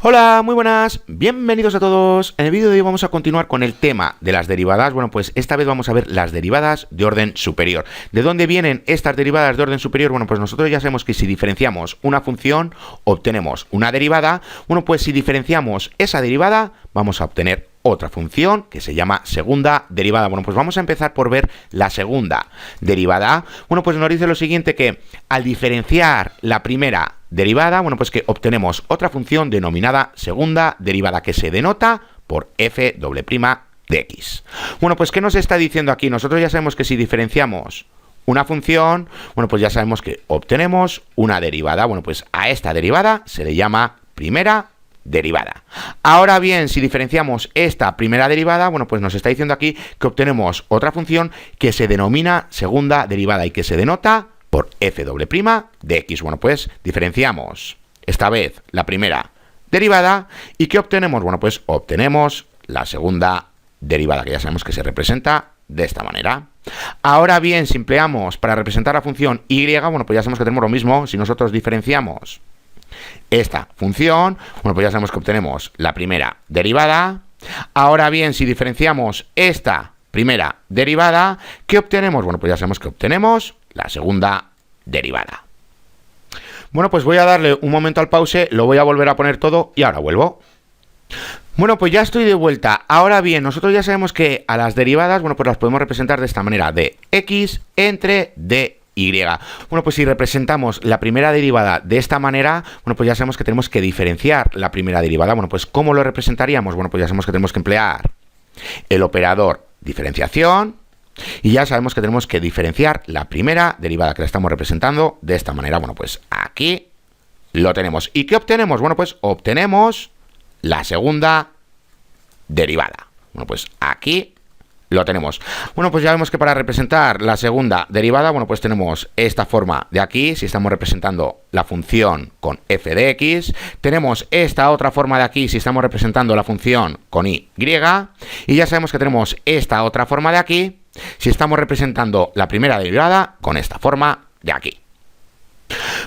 Hola, muy buenas, bienvenidos a todos. En el vídeo de hoy vamos a continuar con el tema de las derivadas. Bueno, pues esta vez vamos a ver las derivadas de orden superior. ¿De dónde vienen estas derivadas de orden superior? Bueno, pues nosotros ya sabemos que si diferenciamos una función, obtenemos una derivada. Bueno, pues si diferenciamos esa derivada, vamos a obtener otra función que se llama segunda derivada. Bueno, pues vamos a empezar por ver la segunda derivada. Bueno, pues nos dice lo siguiente, que al diferenciar la primera derivada, bueno, pues que obtenemos otra función denominada segunda derivada, que se denota por f' de x. Bueno, pues ¿qué nos está diciendo aquí? Nosotros ya sabemos que si diferenciamos una función, bueno, pues ya sabemos que obtenemos una derivada. Bueno, pues a esta derivada se le llama primera derivada. Ahora bien, si diferenciamos esta primera derivada, bueno, pues nos está diciendo aquí que obtenemos otra función que se denomina segunda derivada y que se denota por f' de x. Bueno, pues diferenciamos esta vez la primera derivada y ¿qué obtenemos? Bueno, pues obtenemos la segunda derivada, que ya sabemos que se representa de esta manera. Ahora bien, si empleamos para representar la función y, bueno, pues ya sabemos que tenemos lo mismo. Si nosotros diferenciamos esta función, bueno, pues ya sabemos que obtenemos la primera derivada. Ahora bien, si diferenciamos esta primera derivada, ¿qué obtenemos? Bueno, pues ya sabemos que obtenemos la segunda derivada. Bueno, pues voy a darle un momento al pause, lo voy a volver a poner todo y ahora vuelvo. Bueno, pues ya estoy de vuelta. Ahora bien, nosotros ya sabemos que a las derivadas, bueno, pues las podemos representar de esta manera, de x entre dy. Bueno, pues si representamos la primera derivada de esta manera, bueno, pues ya sabemos que tenemos que diferenciar la primera derivada. Bueno, pues ¿cómo lo representaríamos? Bueno, pues ya sabemos que tenemos que emplear el operador diferenciación y ya sabemos que tenemos que diferenciar la primera derivada, que la estamos representando de esta manera. Bueno, pues aquí lo tenemos. ¿Y qué obtenemos? Bueno, pues obtenemos la segunda derivada. Bueno, pues aquí lo tenemos. Bueno, pues ya vemos que para representar la segunda derivada, bueno, pues tenemos esta forma de aquí, si estamos representando la función con f de x. Tenemos esta otra forma de aquí, si estamos representando la función con y. Y ya sabemos que tenemos esta otra forma de aquí, si estamos representando la primera derivada con esta forma de aquí.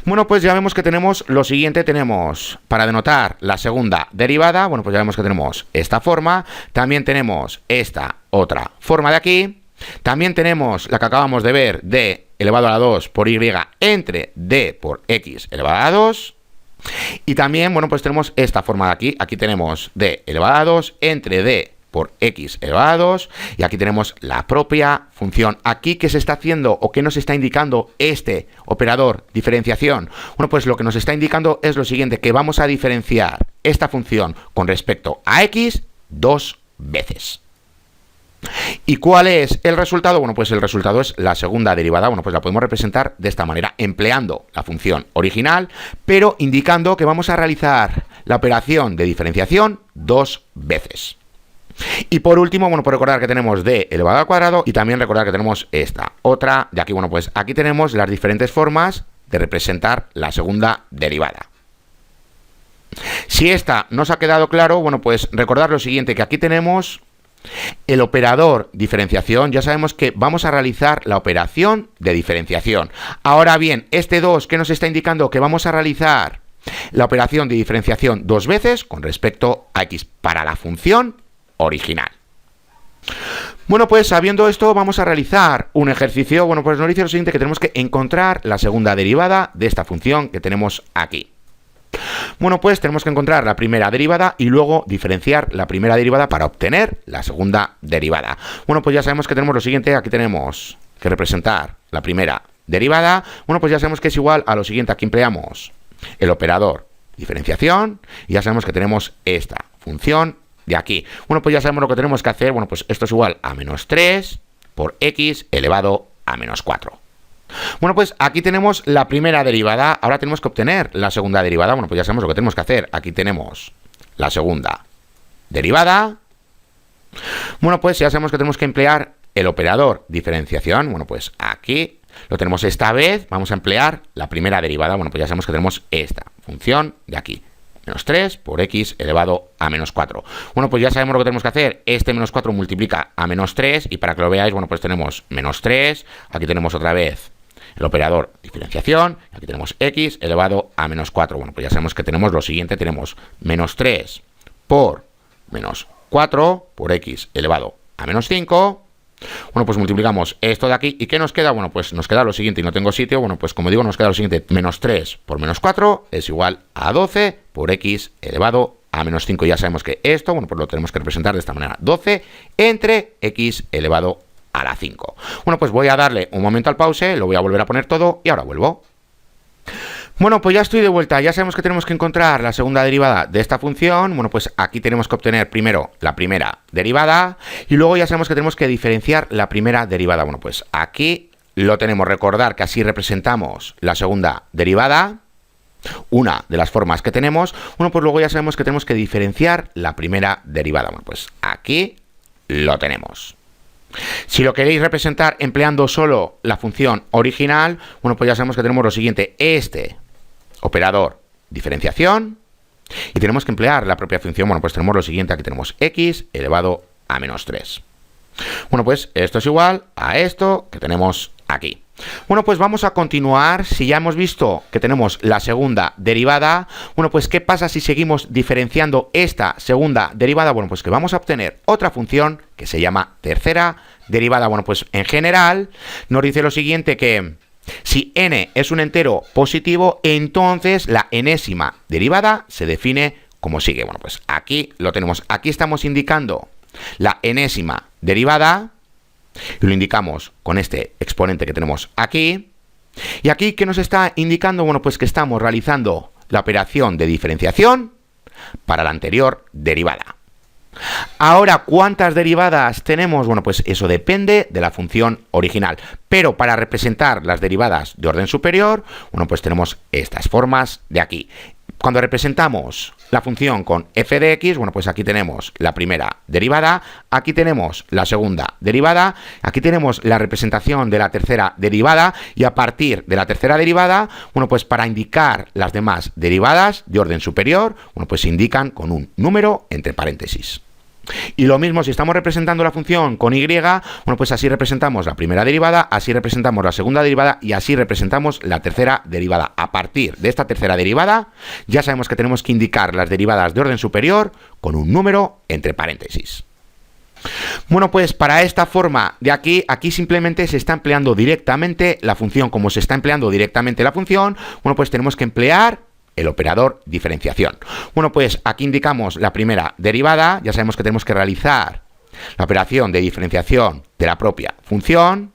Bueno, pues ya vemos que tenemos lo siguiente. Tenemos, para denotar la segunda derivada, bueno, pues ya vemos que tenemos esta forma. También tenemos esta otra forma de aquí. También tenemos la que acabamos de ver, d elevado a la 2 por y entre d por x elevado a la 2. Y también, bueno, pues tenemos esta forma de aquí. Aquí tenemos d elevado a la 2 entre d por x elevado a 2, y aquí tenemos la propia función. Aquí, ¿qué se está haciendo o qué nos está indicando este operador diferenciación? Bueno, pues lo que nos está indicando es lo siguiente, que vamos a diferenciar esta función con respecto a x dos veces. ¿Y cuál es el resultado? Bueno, pues el resultado es la segunda derivada. Bueno, pues la podemos representar de esta manera, empleando la función original, pero indicando que vamos a realizar la operación de diferenciación dos veces. Y por último, bueno, por recordar que tenemos d elevado al cuadrado y también recordar que tenemos esta otra de aquí. Bueno, pues aquí tenemos las diferentes formas de representar la segunda derivada. Si esta no os ha quedado claro, bueno, pues recordar lo siguiente, que aquí tenemos el operador diferenciación. Ya sabemos que vamos a realizar la operación de diferenciación. Ahora bien, este 2, ¿qué nos está indicando? Que vamos a realizar la operación de diferenciación dos veces con respecto a x para la función original. Bueno, pues sabiendo esto, vamos a realizar un ejercicio. Bueno, pues nos dice lo siguiente, que tenemos que encontrar la segunda derivada de esta función que tenemos aquí. Bueno, pues tenemos que encontrar la primera derivada y luego diferenciar la primera derivada para obtener la segunda derivada. Bueno, pues ya sabemos que tenemos lo siguiente. Aquí tenemos que representar la primera derivada. Bueno, pues ya sabemos que es igual a lo siguiente. Aquí empleamos el operador diferenciación y ya sabemos que tenemos esta función de aquí. Bueno, pues ya sabemos lo que tenemos que hacer. Bueno, pues esto es igual a menos 3 por x elevado a menos 4. Bueno, pues aquí tenemos la primera derivada. Ahora tenemos que obtener la segunda derivada. Bueno, pues ya sabemos lo que tenemos que hacer. Aquí tenemos la segunda derivada. Bueno, pues ya sabemos que tenemos que emplear el operador diferenciación. Bueno, pues aquí lo tenemos esta vez. Vamos a emplear la primera derivada. Bueno, pues ya sabemos que tenemos esta función de aquí. Menos 3 por x elevado a menos 4. Bueno, pues ya sabemos lo que tenemos que hacer. Este menos 4 multiplica a menos 3 y para que lo veáis, bueno, pues tenemos menos 3. Aquí tenemos otra vez el operador diferenciación, aquí tenemos x elevado a menos 4. Bueno, pues ya sabemos que tenemos lo siguiente, tenemos menos 3 por menos 4 por x elevado a menos 5. Bueno, pues multiplicamos esto de aquí. ¿Y qué nos queda? Bueno, pues nos queda lo siguiente, y no tengo sitio. Bueno, pues como digo, nos queda lo siguiente, menos 3 por menos 4 es igual a 12 por x elevado a menos 5. Ya sabemos que esto, bueno, pues lo tenemos que representar de esta manera, 12 entre x elevado a la 5. Bueno, pues voy a darle un momento al pause, lo voy a volver a poner todo y ahora vuelvo. Bueno, pues ya estoy de vuelta. Ya sabemos que tenemos que encontrar la segunda derivada de esta función. Bueno, pues aquí tenemos que obtener primero la primera derivada y luego ya sabemos que tenemos que diferenciar la primera derivada. Bueno, pues aquí lo tenemos. Recordar que así representamos la segunda derivada, una de las formas que tenemos. Bueno, pues luego ya sabemos que tenemos que diferenciar la primera derivada. Bueno, pues aquí lo tenemos. Si lo queréis representar empleando solo la función original, bueno, pues ya sabemos que tenemos lo siguiente, este operador diferenciación, y tenemos que emplear la propia función. Bueno, pues tenemos lo siguiente, aquí tenemos x elevado a menos 3. Bueno, pues esto es igual a esto que tenemos aquí. Bueno, pues vamos a continuar. Si ya hemos visto que tenemos la segunda derivada, bueno, pues ¿qué pasa si seguimos diferenciando esta segunda derivada? Bueno, pues que vamos a obtener otra función que se llama tercera derivada. Bueno, pues en general nos dice lo siguiente, que si n es un entero positivo, entonces la enésima derivada se define como sigue. Bueno, pues aquí lo tenemos. Aquí estamos indicando la enésima derivada y lo indicamos con este exponente que tenemos aquí. Y aquí, ¿qué nos está indicando? Bueno, pues que estamos realizando la operación de diferenciación para la anterior derivada. Ahora, ¿cuántas derivadas tenemos? Bueno, pues eso depende de la función original. Pero para representar las derivadas de orden superior, bueno, pues tenemos estas formas de aquí. Cuando representamos la función con f de x, bueno, pues aquí tenemos la primera derivada, aquí tenemos la segunda derivada, aquí tenemos la representación de la tercera derivada, y a partir de la tercera derivada, bueno, pues para indicar las demás derivadas de orden superior, bueno, pues se indican con un número entre paréntesis. Y lo mismo si estamos representando la función con y, bueno, pues así representamos la primera derivada, así representamos la segunda derivada y así representamos la tercera derivada. A partir de esta tercera derivada ya sabemos que tenemos que indicar las derivadas de orden superior con un número entre paréntesis. Bueno, pues para esta forma de aquí, simplemente se está empleando directamente la función. Como se está empleando directamente la función, bueno, pues tenemos que emplear el operador diferenciación. Bueno, pues aquí indicamos la primera derivada, ya sabemos que tenemos que realizar la operación de diferenciación de la propia función.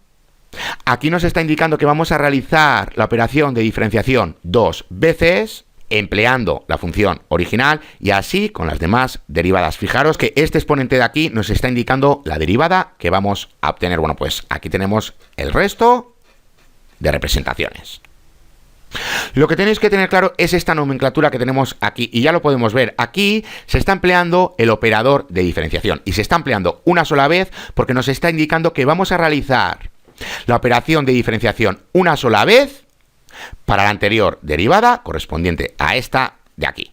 Aquí nos está indicando que vamos a realizar la operación de diferenciación dos veces, empleando la función original, y así con las demás derivadas. Fijaros que este exponente de aquí nos está indicando la derivada que vamos a obtener. Bueno, pues aquí tenemos el resto de representaciones. Lo que tenéis que tener claro es esta nomenclatura que tenemos aquí, y ya lo podemos ver. Aquí se está empleando el operador de diferenciación y se está empleando una sola vez porque nos está indicando que vamos a realizar la operación de diferenciación una sola vez para la anterior derivada correspondiente a esta de aquí.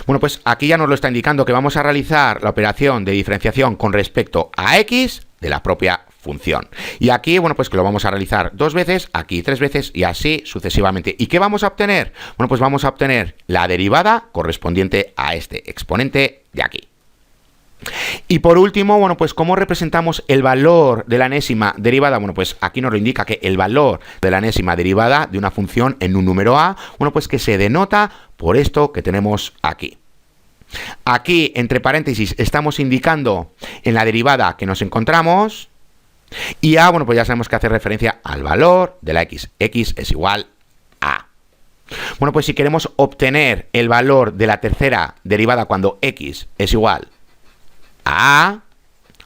Bueno, pues aquí ya nos lo está indicando que vamos a realizar la operación de diferenciación con respecto a x de la propia función. Y aquí, bueno, pues que lo vamos a realizar dos veces, aquí tres veces y así sucesivamente. ¿Y qué vamos a obtener? Bueno, pues vamos a obtener la derivada correspondiente a este exponente de aquí. Y por último, bueno, pues ¿cómo representamos el valor de la enésima derivada? Bueno, pues aquí nos lo indica que el valor de la enésima derivada de una función en un número a, bueno, pues que se denota por esto que tenemos aquí. Aquí, entre paréntesis, estamos indicando en la derivada que nos encontramos, y a, bueno, pues ya sabemos que hace referencia al valor de la x. X es igual a. Bueno, pues si queremos obtener el valor de la tercera derivada cuando x es igual a,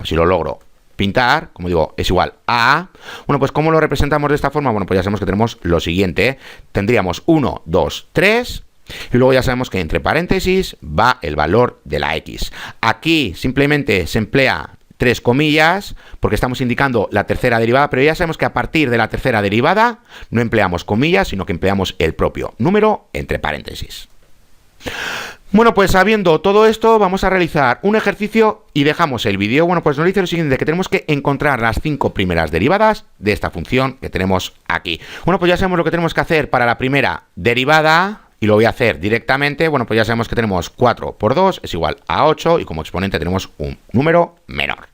si lo logro pintar, como digo, es igual a, bueno, pues ¿cómo lo representamos de esta forma? Bueno, pues ya sabemos que tenemos lo siguiente. Tendríamos 1, 2, 3, y luego ya sabemos que entre paréntesis va el valor de la x. Aquí simplemente se emplea tres comillas porque estamos indicando la tercera derivada, pero ya sabemos que a partir de la tercera derivada no empleamos comillas, sino que empleamos el propio número entre paréntesis. Bueno, pues sabiendo todo esto, vamos a realizar un ejercicio y dejamos el vídeo. Bueno, pues nos dice lo siguiente, que tenemos que encontrar las 5 primeras derivadas de esta función que tenemos aquí. Bueno, pues ya sabemos lo que tenemos que hacer para la primera derivada, y lo voy a hacer directamente. Bueno, pues ya sabemos que tenemos 4 por 2 es igual a 8, y como exponente tenemos un número menor.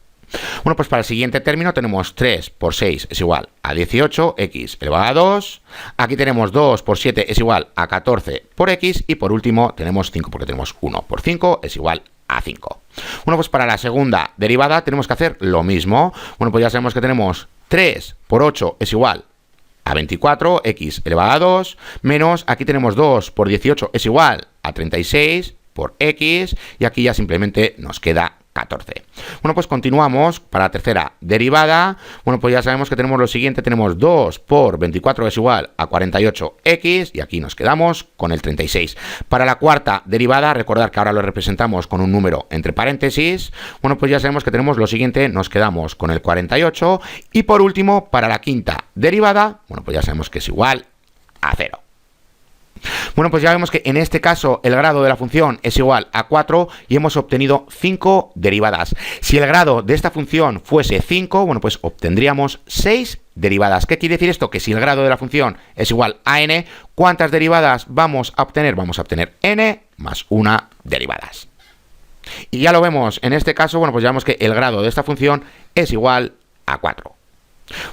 Bueno, pues para el siguiente término tenemos 3 por 6 es igual a 18, x elevado a 2. Aquí tenemos 2 por 7 es igual a 14 por x. Y por último tenemos 5 porque tenemos 1 por 5 es igual a 5. Bueno, pues para la segunda derivada tenemos que hacer lo mismo. Bueno, pues ya sabemos que tenemos 3 por 8 es igual a 24, x elevado a 2, menos aquí tenemos 2 por 18 es igual a 36 por x, y aquí ya simplemente nos queda 14. Bueno, pues continuamos para la tercera derivada. Bueno, pues ya sabemos que tenemos lo siguiente, tenemos 2 por 24 es igual a 48x, y aquí nos quedamos con el 36. Para la cuarta derivada, recordar que ahora lo representamos con un número entre paréntesis. Bueno, pues ya sabemos que tenemos lo siguiente, nos quedamos con el 48. Y por último, para la quinta derivada, bueno, pues ya sabemos que es igual a 0. Bueno, pues ya vemos que en este caso el grado de la función es igual a 4 y hemos obtenido 5 derivadas. Si el grado de esta función fuese 5, bueno, pues obtendríamos 6 derivadas. ¿Qué quiere decir esto? Que si el grado de la función es igual a n, ¿cuántas derivadas vamos a obtener? Vamos a obtener n más 1 derivadas. Y ya lo vemos en este caso, bueno, pues ya vemos que el grado de esta función es igual a 4.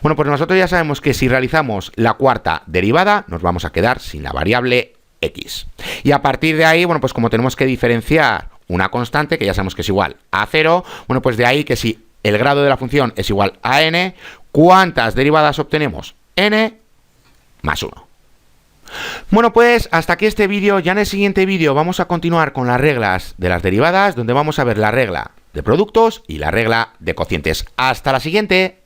Bueno, pues nosotros ya sabemos que si realizamos la cuarta derivada, nos vamos a quedar sin la variable x. Y a partir de ahí, bueno, pues como tenemos que diferenciar una constante, que ya sabemos que es igual a 0, bueno, pues de ahí que si el grado de la función es igual a n, ¿cuántas derivadas obtenemos? N más 1. Bueno, pues hasta aquí este vídeo. Ya en el siguiente vídeo vamos a continuar con las reglas de las derivadas, donde vamos a ver la regla de productos y la regla de cocientes. ¡Hasta la siguiente!